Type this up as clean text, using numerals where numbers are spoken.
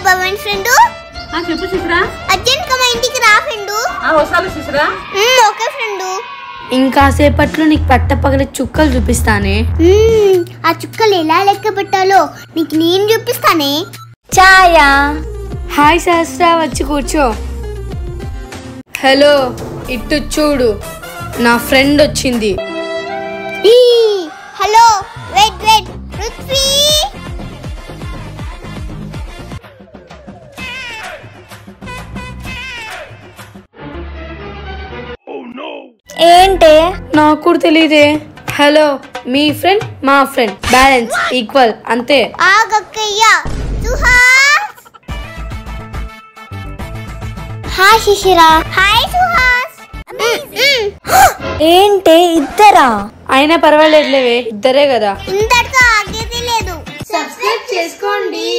Pawan friend చెప్పు Shishira. Urgent గా మా ఇంటికి రా ఫ్రెండ్. వస్తాను శిశిరా. Okay friend. ఇంకాసేపట్లో నీకు పట్టపగల చుక్కలు చూపిస్తానే. ఆ చుక్కలు ఎలా లెక్క పెట్టాలో నీకు నేను చూపిస్తానే. ఛాయా. హాయ్ సహస్ర, వచ్చి కూర్చో. హలో, ఇటు చూడు, నా ఫ్రెండ్ వచ్చింది. Hello, wait wait. పృథ్వీ ఏంటే? నాకు కూడా తెలియదే. హలో, మీ ఫ్రెండ్ మా ఫ్రెండ్, బ్యాలెన్స్ ఈక్వల్, అంతే. ఆగక్కయ్య. సుహాస్. హాయ్ శిశిరా. హాయ్ సుహాస్. ఏంటే ఇద్దరా? అయినా పర్వాలేదులేవే, ఇద్దరే కదా. ఇంతటితో ఆగేది లేదు. సబ్స్క్రైబ్ చేసుకోండి.